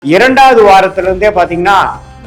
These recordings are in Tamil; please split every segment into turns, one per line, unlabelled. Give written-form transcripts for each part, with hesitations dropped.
இரண்டாவது வாரத்துல இருந்தே பாத்தீங்கன்னா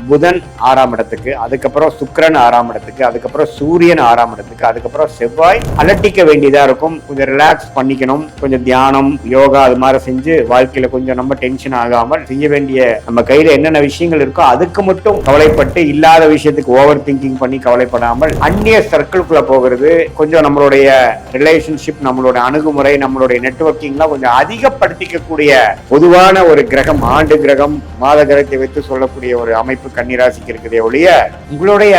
புதன் 6ஆம் இடத்துக்கு, அதுக்கப்புறம் சுக்கிரன் 6ஆம் இடத்துக்கு, அதுக்கப்புறம் சூரியன் 6ஆம் இடத்துக்கு, அதுக்கப்புறம் செவ்வாய் அலட்டிக்க வேண்டியதா இருக்கும். கொஞ்சம் ரிலாக்ஸ் பண்ணிக்கணும், கொஞ்சம் தியானம் யோகா அது மாதிரி செஞ்சு வாழ்க்கையில கொஞ்சம் நம்ம டென்ஷன் ஆகாமல் செய்ய வேண்டிய நம்ம கையில என்னென்ன விஷயங்கள் இருக்கோ அதுக்கு மட்டும் கவலைப்பட்டு இல்லாத விஷயத்துக்கு ஓவர் திங்கிங் பண்ணி கவலைப்படாமல் அந்நிய சர்க்கிள்குள்ள போகிறது, கொஞ்சம் நம்மளுடைய ரிலேஷன்ஷிப், நம்மளோட அணுகுமுறை, நம்மளுடைய நெட்வொர்க்கிங்லாம் கொஞ்சம் அதிகப்படுத்திக்கக்கூடிய பொதுவான ஒரு கிரகம், ஆண்டு கிரகம் மாத கிரகத்தை வைத்து சொல்லக்கூடிய ஒரு அமைப்பு கன்னிராசிக்கு இருக்குதே ஒழிய உங்களுடைய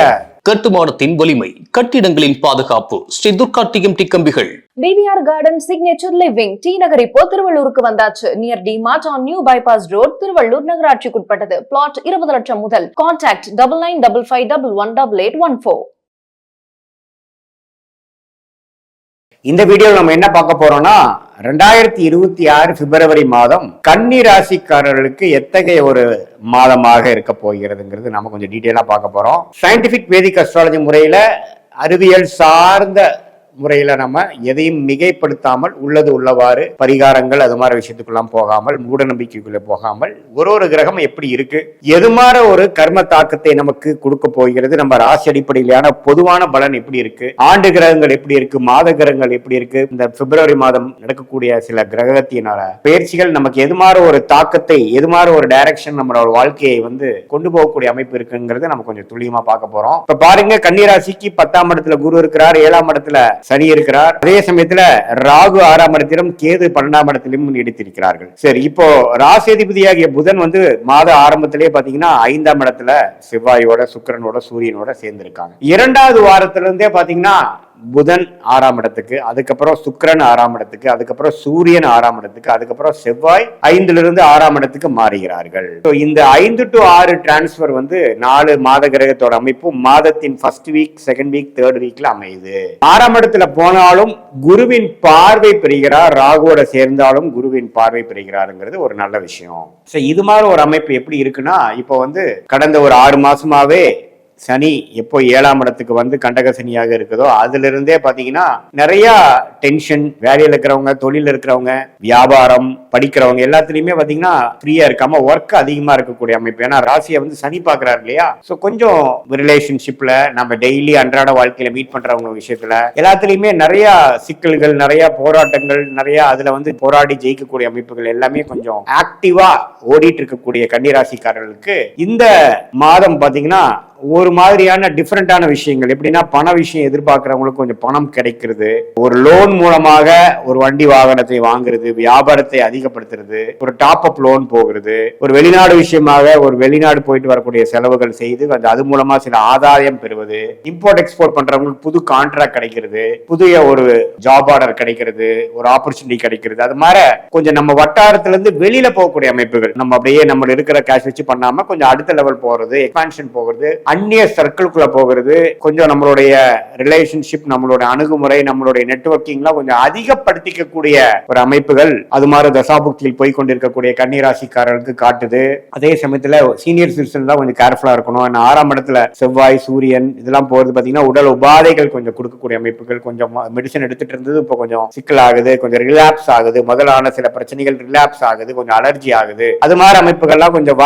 கட்டுமானத்தின் வலிமை, கட்டிடங்களின் பாதுகாப்பு. ஸ்ரீ துர்கா டிஎம்டி கம்பிகள்.
TVR garden signature living T Nagar இப்போ திருவள்ளூருக்கு வந்தாச்சு. Near D mart on new bypass road, Thiruvallur நகராட்சிக்குட்பட்டது. பிளாட் 20 லட்சம் முதல். கான்டாக்ட் 9955511814.
இந்த வீடியோவில் நம்ம என்ன பார்க்க போறோம்னா 2026 பிப்ரவரி மாதம் கன்னி ராசிக்காரர்களுக்கு எத்தகைய ஒரு மாதமாக இருக்க போகிறதுங்கிறது நம்ம கொஞ்சம் டீட்டெயிலா பார்க்க போறோம். சயின்டிபிக் வேதிக் அஸ்ட்ராலஜி முறையில, அறிவியல் சார்ந்த முறையில நம்ம எதையும் மிகைப்படுத்தாமல் உள்ளது உள்ளவாறு பரிகாரங்கள் அது மாதிரி விஷயத்துக்குள்ளாம் போகாமல், மூட நம்பிக்கைக்குள்ள போகாமல், ஒரு கிரகம் எப்படி இருக்கு, எது மாதிரி ஒரு கர்ம தாக்கத்தை நமக்கு கொடுக்க போகிறது, நம்ம ராசி அடிப்படையிலான பொதுவான பலன் எப்படி இருக்கு, ஆண்டு கிரகங்கள் எப்படி இருக்கு, மாத கிரகங்கள் எப்படி இருக்கு, இந்த பிப்ரவரி மாதம் நடக்கக்கூடிய சில கிரகத்தினால பயிற்சிகள் நமக்கு எது மாதிரி ஒரு தாக்கத்தை, எது மாதிரி ஒரு டைரக்ஷன் நம்மளோட வாழ்க்கையை கொண்டு போகக்கூடிய அமைப்பு இருக்குங்கிறது நம்ம கொஞ்சம் துல்லியமா பார்க்க போறோம். இப்ப பாருங்க, கன்னிராசிக்கு 10ஆம் இடத்துல குரு இருக்கிறார், 7ஆம் இடத்துல சனி இருக்கிறார், அதே சமயத்துல ராகு 6ஆம் இடத்திலும் கேது 12ஆம் இடத்திலும் நீடித்திருக்கிறார்கள். சரி, இப்போ ராசியதிபதியாகிய புதன் மாத ஆரம்பத்திலேயே பாத்தீங்கன்னா 5ஆம் இடத்துல செவ்வாயோட சுக்கிரனோட சூரியனோட சேர்ந்திருக்காங்க. இரண்டாவது வாரத்துல இருந்தே பாத்தீங்கன்னா புதன் 6ஆம் இடத்துக்கு, அதுக்கப்புறம் சுக்கிரன் 6ஆம் இடத்துக்கு, அதுக்கப்புறம் சூரியன் 6ஆம் இடத்துக்கு, அதுக்கப்புறம் செவ்வாய் 5ல இருந்து 6ஆம் இடத்துக்கு மாறுகிறார்கள். இந்த 5 to 6 டிரான்ஸ்பர் 4 மாத கிரகத்தோட அமைப்பு மாதத்தின் first week, second week, third வீக்ல அமையுது. 6ஆம் இடத்துல போனாலும் குருவின் பார்வை பெறுகிறார், ராகுவோட சேர்ந்தாலும் குருவின் பார்வை பெறுகிறாருங்கிறது ஒரு நல்ல விஷயம். இது மாதிரி ஒரு அமைப்பு எப்படி இருக்குன்னா, இப்போ கடந்த ஒரு 6 மாசமாவே சனி எப்போ 7ஆம் இடத்துக்கு கண்டக சனியாக இருக்குதோ அதுல இருந்தே பாத்தீங்கன்னா நிறைய டென்ஷன், வேலையில இருக்கிறவங்க, தொழில இருக்கிறவங்க, வியாபாரம், படிக்கிறவங்க எல்லாத்துலயுமே பாத்தீங்கன்னா ஃப்ரீயா இருக்காம ஒர்க் அதிகமா இருக்கக்கூடிய அமைப்பு. ஏன்னா ராசியை சனி பாக்குறாரு இல்லையா, சோ கொஞ்சம் ரிலேஷன்ஷிப்ல நம்ம டெய்லி அன்றாட வாழ்க்கையில மீட் பண்றவங்க விஷயத்துல எல்லாத்துலயுமே நிறைய சிக்கல்கள், நிறைய போராட்டங்கள், நிறைய அதுல போராடி ஜெயிக்கக்கூடிய அமைப்புகள் எல்லாமே கொஞ்சம் ஆக்டிவா ஓடிட்டு இருக்கக்கூடிய கன்னிராசிக்காரர்களுக்கு இந்த மாதம் பாத்தீங்கன்னா ஒரு மாதிரியான டிஃபரெண்டான விஷயங்கள். எப்படின்னா, பண விஷயம் எதிர்பார்க்கிறவங்களுக்கு கொஞ்சம் பணம் கிடைக்கிறது, ஒரு லோன் மூலமாக ஒரு வண்டி வாகனத்தை வாங்குறது, வியாபாரத்தை அதிகப்படுத்துறது, ஒரு டாப் அப் லோன் போகிறது, ஒரு வெளிநாடு விஷயமாக ஒரு வெளிநாடு போயிட்டு வரக்கூடிய செலவுகள் செய்து அது மூலமா சில ஆதாயம் பெறுவது, இம்போர்ட் எக்ஸ்போர்ட் பண்றவங்களுக்கு புது கான்ட்ராக்ட் கிடைக்கிறது, புதிய ஒரு ஜாப் ஆர்டர் கிடைக்கிறது, ஒரு ஆப்பர்ச்சுனிட்டி கிடைக்கிறது. அது மாதிரி கொஞ்சம் நம்ம வட்டாரத்துல இருந்து வெளியில போகக்கூடிய அமைப்புகள், நம்ம அப்படியே நம்ம இருக்கிற கேஷ் வச்சு பண்ணாம கொஞ்சம் அடுத்த லெவல் போறது, எக்ஸ்பான்ஷன் போகிறது, அந்நிய சர்க்கிள்குள்ள போகிறது, கொஞ்சம் நம்மளுடைய ரிலேஷன்ஷிப், நம்மளோட அணுகுமுறை, நம்மளுடைய நெட்வொர்க்கிங்லாம் கொஞ்சம் அதிகப்படுத்திக்கக்கூடிய ஒரு அமைப்புகள் அது மாதிரி தசாபுக்தியில் போய் கொண்டிருக்கக்கூடிய கன்னிராசிக்காரர்களுக்கு காட்டுது. அதே சமயத்துல சீனியர் சிட்டிசன் தான் கொஞ்சம் கேர்ஃபுல்லா இருக்கணும். 6ஆம் இடத்துல செவ்வாய், சூரியன் இதெல்லாம் போறது பாத்தீங்கன்னா உடல் உபாதைகள் கொஞ்சம் கொடுக்கக்கூடிய அமைப்புகள். கொஞ்சம் மெடிசன் எடுத்துட்டு இருந்தது இப்போ கொஞ்சம் சிக்கல் ஆகுது, கொஞ்சம் ரிலாப்ஸ் ஆகுது, முதலான சில பிரச்சனைகள் ரிலாப்ஸ் ஆகுது, கொஞ்சம் அலர்ஜி ஆகுது. அது மாதிரி அமைப்புகள்லாம் கொஞ்சம்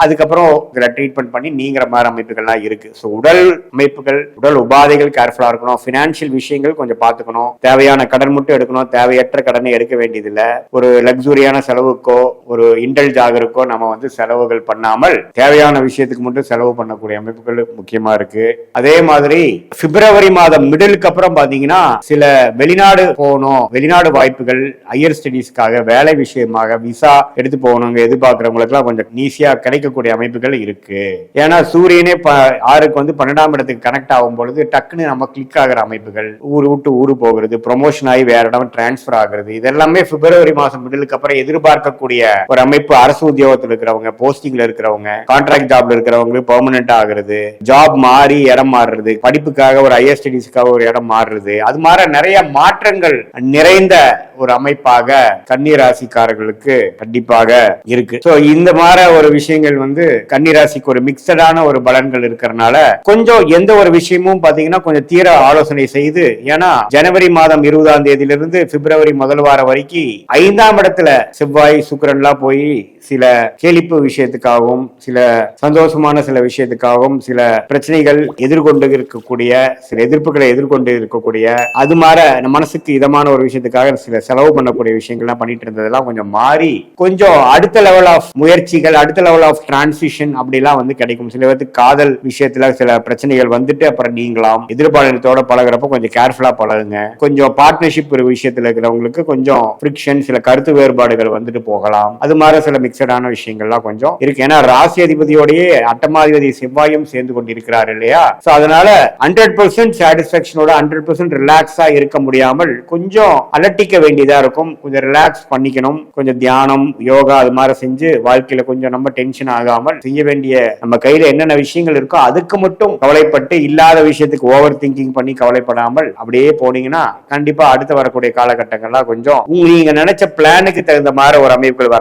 அதுக்கப்புறம் ட்ரீட்மெண்ட் பண்ணி நீங்கிற மாதிரி அமைப்புகள்லாம் இருக்கு. சோ உடல் அமைப்புகள், உடல் உபாதைகள் கேர்ஃபுல்லா இருக்கணும். பினான்சியல் விஷயங்கள் கொஞ்சம் பார்த்துக்கணும். தேவையான கடன் மட்டும் எடுக்கணும், தேவையற்ற கடனை எடுக்க வேண்டியதில்ல. ஒரு லக்ஸுரியான செலவுக்கோ ஒரு இன்டெல்ஜ் ஆகிறதுக்கோ நம்ம செலவுகள் பண்ணாமல் தேவையான விஷயத்துக்கு மட்டும் செலவு பண்ணக்கூடிய அமைப்புகள் முக்கியமா இருக்கு. அதே மாதிரி பிப்ரவரி மாதம் மிடிலுக்கு அப்புறம் பாத்தீங்கன்னா சில வெளிநாடு போகணும், வெளிநாடு வாய்ப்புகள், ஹையர் ஸ்டடீஸ்க்காக, வேலை விஷயமாக விசா எடுத்து போகணுங்க எதிர்பார்க்கிறவங்களுக்கு எல்லாம் கொஞ்சம் ஈஸியா கிடைக்கக்கூடிய அமைப்புகள் இருக்கு. ஏன்னா சூரியனே 6க்கு 12ஆம் இடத்துக்கு கனெக்ட் ஆகும் பொழுது டக்குன்னு நம்ம கிளிக் ஆகிற அமைப்புகள், ஊரு விட்டு ஊரு போகிறது, ப்ரொமோஷன் ஆகி வேற இடம் டிரான்ஸ்பர் ஆகுறது, இதெல்லாமே பிப்ரவரி மாசம் மிடிலுக்கு அப்புறம் எதிர்பார்க்கக்கூடிய ஒரு அமைப்பு. அரசு உத்தியோகத்தில் இருக்கிறவங்க, போஸ்டிங்ல இருக்கிறவங்க, கான்ட்ராக்ட் ஜாப்ல இருக்கிறவங்க பெர்மனன்ட் ஆகுறது, ஜாப் மாறி இடம் மாறுறது, படிப்புக்காக ஒரு ஹையர் ஸ்டடீஸ்க்காக ஒரு இடம் மாறுறது, அது மாதிரி நிறைய மாற்றங்கள் நிறைந்த ஒரு அமைப்பாக கன்னிராசிக்காரர்களுக்கு கண்டிப்பாக இருக்கு. சோ இந்த மாதிரி ஒரு விஷயங்கள் கன்னிராசிக்கு ஒரு மிக்சடான ஒரு பலனை பலன்கள் இருக்கிறதுனால கொஞ்சம் எந்த ஒரு விஷயமும் பாத்தீங்கன்னா கொஞ்சம் தீர ஆலோசனை செய்து, ஏன்னா ஜனவரி மாதம் 20ஆம் தேதியிலிருந்து பிப்ரவரி முதல் வாரம் வரைக்கும் 5ஆம் இடத்துல செவ்வாய் சுக்கிரன்லாம் போய் சில கேளிப்பு விஷயத்துக்காகவும் சில சந்தோஷமான சில விஷயத்துக்காகவும் சில பிரச்சனைகள் எதிர்கொண்டு இருக்கக்கூடிய சில எதிர்ப்புகளை எதிர்கொண்டு இருக்கக்கூடிய அது மாதிரி மனசுக்கு இதமான ஒரு விஷயத்துக்காக சில செலவு பண்ணக்கூடிய விஷயங்கள்லாம் பண்ணிட்டு இருந்ததெல்லாம் கொஞ்சம் மாறி கொஞ்சம் அடுத்த லெவல் ஆஃப் முயற்சிகள் அடுத்த லெவல் ஆஃப் டிரான்சிஷன் அப்படிலாம் வந்து கிடைக்கும். சில பேருக்கு காதல் விஷயத்துல சில பிரச்சனைகள் வந்துட்டு அப்புறம் நீங்களாம் எதிர்பாலினத்தோட பழகிறப்ப கொஞ்சம் கேர்ஃபுல்லா பழகுங்க. கொஞ்சம் பார்ட்னர்ஷிப் விஷயத்துல இருக்கிறவங்களுக்கு கொஞ்சம் ஃபிரிக்ஷன் சில கருத்து வேறுபாடுகள் வந்துட்டு போகலாம். அது மாதிரி சில மிக்சடான விஷயங்கள்லாம் கொஞ்சம் இருக்கு. ஏன்னா ராசி அதிபதியோடயே அட்டமாதிபதி செவ்வாயும் சேர்ந்து கொண்டிருக்கிறார் இல்லையா? சோ அதனால 100% சாட்டிஸ்பாக்சனோட 100% ரிலாக்ஸா இருக்க முடியாமல் கொஞ்சம் அலட்டிக்க வேண்டியதா இருக்கும். கொஞ்சம் ரிலாக்ஸ் பண்ணிக்கணும். கொஞ்சம் தியானம் யோகா அது மாதிரி செஞ்சு வாழ்க்கையில கொஞ்சம் நம்ம டென்ஷன் ஆகாமல் செய்ய வேண்டிய நம்ம கையில என்னென்ன விஷயங்கள் இருக்கோ அதுக்கு மட்டும் கவலைப்பட்டு இல்லாத விஷயத்துக்கு ஓவர் திங்கிங் பண்ணி கவலைப்படாமல் அப்படியே போனீங்கன்னா கண்டிப்பா அடுத்து வரக்கூடிய காலகட்டங்கள்லாம் கொஞ்சம் நீங்க நினைச்ச பிளானுக்கு தகுந்த மாதிரி ஒரு அமைப்புகள்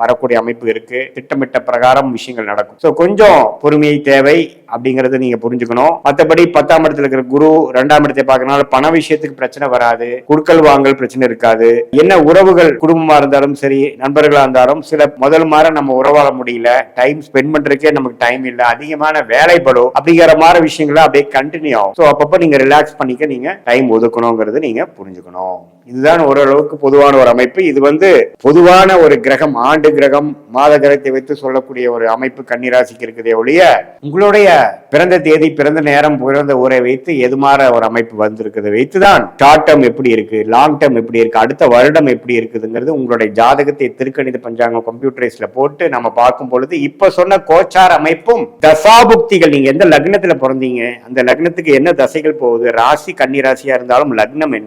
வரக்கூடிய அமைப்பு இருக்கு. திட்டமிட்ட பிரகாரம் விஷயங்கள் நடக்கும். சோ கொஞ்சம் பொறுமையை தேவை அப்படிங்கறத நீங்க புரிஞ்சுக்கணும். மற்றபடி 10ஆம் இடத்துல இருக்கிற குரு 2ஆம் இடத்தை பார்க்கறதுனால பண விஷயத்துக்கு பிரச்சனை வராது. குடுக்கல் வாங்கல் பிரச்சனை இருக்காது. என்ன உறவுகள் குடும்பமா இருந்தாலும் சரி நண்பர்களா இருந்தாலும் சில முதல் மாதிரி நம்ம உறவாட முடியல, டைம் ஸ்பெண்ட் பண்றதுக்கே நமக்கு டைம் இல்ல, அதிகமான வேலை பளு அப்படிங்கிற மாதிரி விஷயங்களை அப்படியே கண்டினியூ ஆகும். ஸோ அப்பப்போ நீங்க ரிலாக்ஸ் பண்ணிக்க நீங்க டைம் ஒதுக்கணுங்கிறது நீங்க புரிஞ்சுக்கணும். இதுதான் ஓரளவுக்கு பொதுவான ஒரு அமைப்பு. இது வந்து பொதுவான ஒரு கிரகம், ஆண்டு கிரகம் மாத கிரகத்தை வைத்து சொல்லக்கூடிய ஒரு அமைப்பு கன்னிராசிக்கு இருக்குதே ஒழிய உங்களுடைய பிறந்த தேதி பிறந்த நேரம் பிறந்த ஊரை வைத்து எது மாற ஒரு அமைப்பு வந்திருக்குது வைத்துதான் ஷார்ட் டேர்ம் எப்படி இருக்கு லாங் டேர்ம் எப்படி இருக்கு அடுத்த வருடம் எப்படி இருக்குதுங்கிறது உங்களுடைய ஜாதகத்தை திருக்கணித பஞ்சாங்கம் கம்ப்யூட்டரைஸ்ல போட்டு நம்ம பார்க்கும் பொழுது இப்ப சொன்ன கோச்சார அமைப்பும் தசாபுக்திகள் நீங்க எந்த லக்னத்துல பிறந்தீங்க அந்த லக்னத்துக்கு என்ன தசைகள் போகுது, ராசி கன்னி ராசியா இருந்தாலும் லக்னம்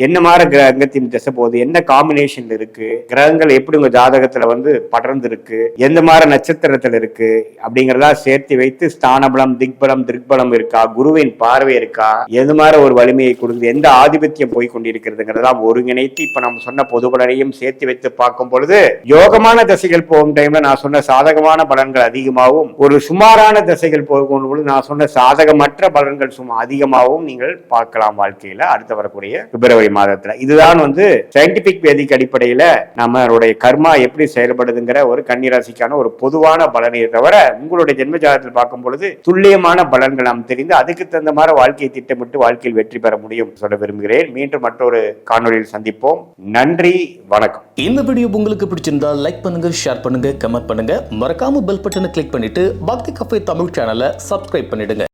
என்ன மாதிரி கிரகத்தின் திசை போகுது, என்ன காம்பினேஷன்ல இருக்கு, கிரகங்கள் எப்படி உங்க ஜாதகத்துல வந்து படர்ந்து இருக்கு, எந்த மாதிரி நட்சத்திரத்துல இருக்கு அப்படிங்கறதா சேர்த்து வைத்து ஸ்தானபலம் திக்பலம் திருக்பலம் இருக்கா, குருவின் பார்வை இருக்கா, எது மாதிரி ஒரு வலிமையை கொடுக்குது, எந்த ஆதிபத்தியம் போய் கொண்டிருக்கிறதுங்கிறதெல்லாம் ஒருங்கிணைத்து இப்ப நம்ம சொன்ன பொது பலனையும் சேர்த்து வைத்து பார்க்கும் பொழுது யோகமான தசைகள் போகும் டைம்ல நான் சொன்ன சாதகமான பலன்கள் அதிகமாகவும் ஒரு சுமாரான தசைகள் போகும் பொழுது நான் சொன்ன சாதகமற்ற பலன்கள் அதிகமாகவும் நீங்கள் பார்க்கலாம் வாழ்க்கையில அடுத்து வரக்கூடிய பிப்ரவரி மாதத்துல. இதுதான் வந்து சயின்டிபிக் வேதிக் அடிப்படையில நம்மளுடைய கர்மா எப்படி செயல்படுதுங்கிற ஒரு கன்னிராசிக்கான ஒரு பொதுவான பலனை தவிர உங்களுடைய ஜென்ம ஜாதகத்தில் பார்க்கும் பொழுது துல்லியமான பலன்கள் நாம் தெரிந்து அதுக்கு தகுந்த மாதிரி வாழ்க்கையை திட்டமிட்டு வாழ்க்கையில் வெற்றி பெற முடியும் சொல்ல விரும்புகிறேன். மீண்டும் மற்றொரு காணொலியில் சந்திப்போம். நன்றி, வணக்கம்.
இந்த வீடியோ உங்களுக்கு பிடிச்சிருந்தா லைக் பண்ணுங்க, ஷேர் பண்ணுங்க, கமெண்ட் பண்ணுங்க, மறக்காம பெல் பட்டனை கிளிக் பண்ணிட்டு பக்தி கஃபே தமிழ் சேனலை சப்ஸ்கிரைப் பண்ணிடுங்க.